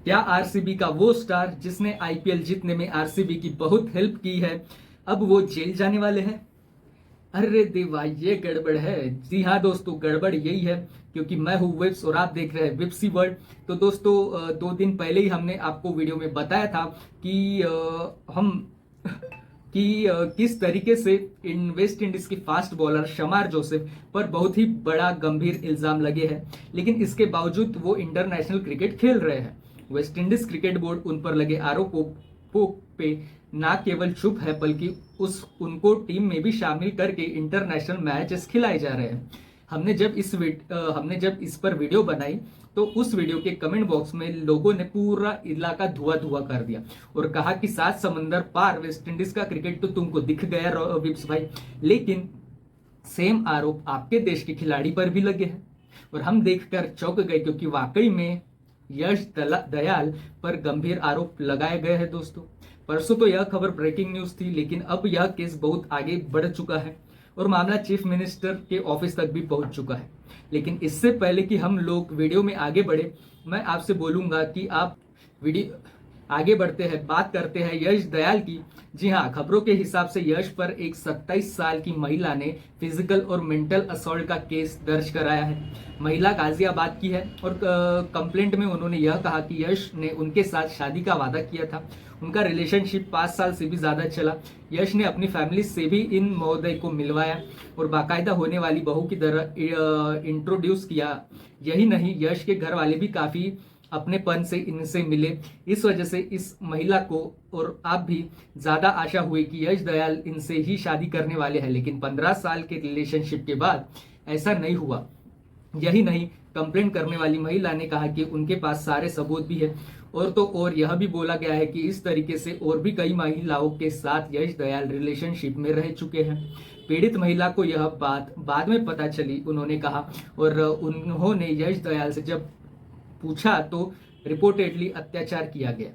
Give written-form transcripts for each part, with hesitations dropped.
क्या आरसीबी का वो स्टार जिसने आईपीएल जीतने में आरसीबी की बहुत हेल्प की है, अब वो जेल जाने वाले हैं? अरे देवा, ये गड़बड़ है। जी हाँ दोस्तों, गड़बड़ यही है क्योंकि मैं हूँ विप्स और आप देख रहे हैं विप्सी वर्ल्ड। तो दोस्तों 2 दिन पहले ही हमने आपको वीडियो में बताया था कि हम कि किस तरीके से इन वेस्ट इंडीज के फास्ट बॉलर शमार जोसेफ पर बहुत ही बड़ा गंभीर इल्जाम लगे हैं, लेकिन इसके बावजूद वो इंटरनेशनल क्रिकेट खेल रहे हैं। वेस्ट इंडीज क्रिकेट बोर्ड उन पर लगे आरोपों पे ना केवल चुप है, बल्कि उनको टीम में भी शामिल करके इंटरनेशनल मैचेस खिलाए जा रहे हैं। हमने जब इस पर वीडियो बनाई तो उस वीडियो के कमेंट बॉक्स में लोगों ने पूरा इलाका धुआं धुआं कर दिया और कहा कि 7 समंदर पार वेस्ट इंडीज का क्रिकेट तो तुमको दिख गया विप्स भाई, लेकिन सेम आरोप आपके देश के खिलाड़ी पर भी लगे हैं। और हम देखकर चौंक गए क्योंकि वाकई में यश दयाल पर गंभीर आरोप लगाए गए हैं दोस्तों। परसों तो यह खबर ब्रेकिंग न्यूज थी, लेकिन अब यह केस बहुत आगे बढ़ चुका है और मामला चीफ मिनिस्टर के ऑफिस तक भी पहुंच चुका है। लेकिन इससे पहले कि हम लोग वीडियो में आगे बढ़े, मैं आपसे बोलूंगा कि आप वीडियो आगे बढ़ते हैं, बात करते हैं यश दयाल की। जी हाँ, खबरों के हिसाब से यश पर एक 27 साल की महिला ने फिजिकल और मेंटल असॉल्ट का केस दर्ज कराया है। महिला गाजियाबाद की है और कंप्लेंट में उन्होंने यह कहा कि यश ने उनके साथ शादी का वादा किया था। उनका रिलेशनशिप 5 साल से भी ज्यादा चला। यश ने अपनी फैमिली से भी इन महोदय को मिलवाया और बाकायदा होने वाली बहू की तरह इंट्रोड्यूस किया। यही नहीं, यश के घर वाले भी काफी अपनेपन से इनसे मिले। इस वजह से इस महिला को और आप भी ज्यादा आशा हुई कि यश दयाल इनसे ही शादी करने वाले हैं, लेकिन 15 साल के रिलेशनशिप के बाद ऐसा नहीं हुआ। यही नहीं, कंप्लेंट करने वाली महिला ने कहा कि उनके पास सारे सबूत भी है और तो और यह भी बोला गया है कि इस तरीके से और भी कई महिलाओं के साथ यश दयाल रिलेशनशिप में रह चुके हैं। पीड़ित महिला को यह बात बाद में पता चली, उन्होंने कहा, और उन्होंने यश दयाल से जब पूछा तो रिपोर्टेडली अत्याचार किया गया।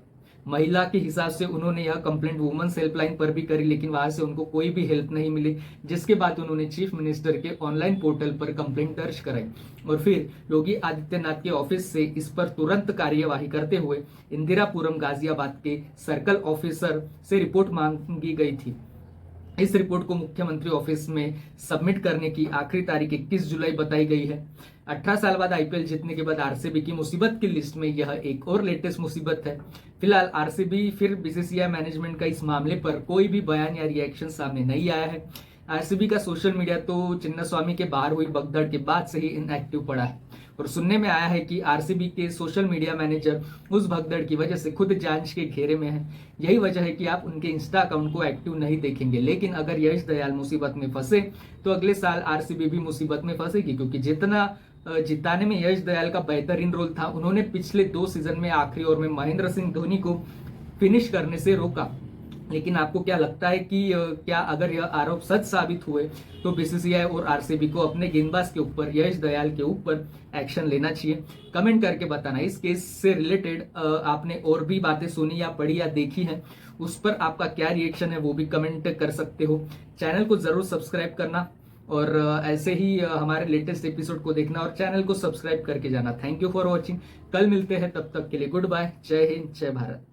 महिला के हिसाब से उन्होंने यह कंप्लेंट वुमेन्स हेल्पलाइन पर भी करी, लेकिन वहां से उनको कोई भी हेल्प नहीं मिली, जिसके बाद उन्होंने चीफ मिनिस्टर के ऑनलाइन पोर्टल पर कंप्लेंट दर्ज कराई और फिर योगी आदित्यनाथ के ऑफिस से इस पर तुरंत कार्यवाही करते हुए इंदिरापुरम गाजियाबाद के सर्कल ऑफिसर से रिपोर्ट मांगी गई थी। इस रिपोर्ट को मुख्यमंत्री ऑफिस में सबमिट करने की आखिरी तारीख 21 जुलाई बताई गई है। 18 साल बाद आईपीएल जीतने के बाद आरसीबी की मुसीबत की लिस्ट में यह एक और लेटेस्ट मुसीबत है। फिलहाल आरसीबी फिर बीसीसीआई मैनेजमेंट का इस मामले पर कोई भी बयान या रिएक्शन सामने नहीं आया है। आरसीबी का सोशल मीडिया तो चिन्नास्वामी के बाहर हुई भगदड़ के बाद से ही इनएक्टिव पड़ा है और सुनने में आया है कि आरसीबी के सोशल मीडिया मैनेजर उस भगदड़ की वजह से खुद जांच के घेरे में है। यही वजह है कि आप उनके इंस्टा अकाउंट को एक्टिव नहीं देखेंगे। लेकिन अगर यश दयाल मुसीबत में फंसे तो अगले साल आरसीबी भी मुसीबत में फंसेगी, क्योंकि जितना जिताने में यश दयाल का बेहतरीन रोल था, उन्होंने पिछले 2 सीजन में आखिरी ओवर में महेंद्र सिंह धोनी को फिनिश करने से रोका। लेकिन आपको क्या लगता है कि क्या अगर यह आरोप सच साबित हुए तो बीसीसीआई और आरसीबी को अपने गेंदबाज के ऊपर, यश दयाल के ऊपर एक्शन लेना चाहिए? कमेंट करके बताना। इस केस से रिलेटेड आपने और भी बातें सुनी या पढ़ी या देखी हैं, उस पर आपका क्या रिएक्शन है वो भी कमेंट कर सकते हो। चैनल को जरूर सब्सक्राइब करना और ऐसे ही हमारे लेटेस्ट एपिसोड को देखना और चैनल को सब्सक्राइब करके जाना। Thank you for watching. कल मिलते हैं, तब तक के लिए गुड बाय। जय हिंद, जय भारत।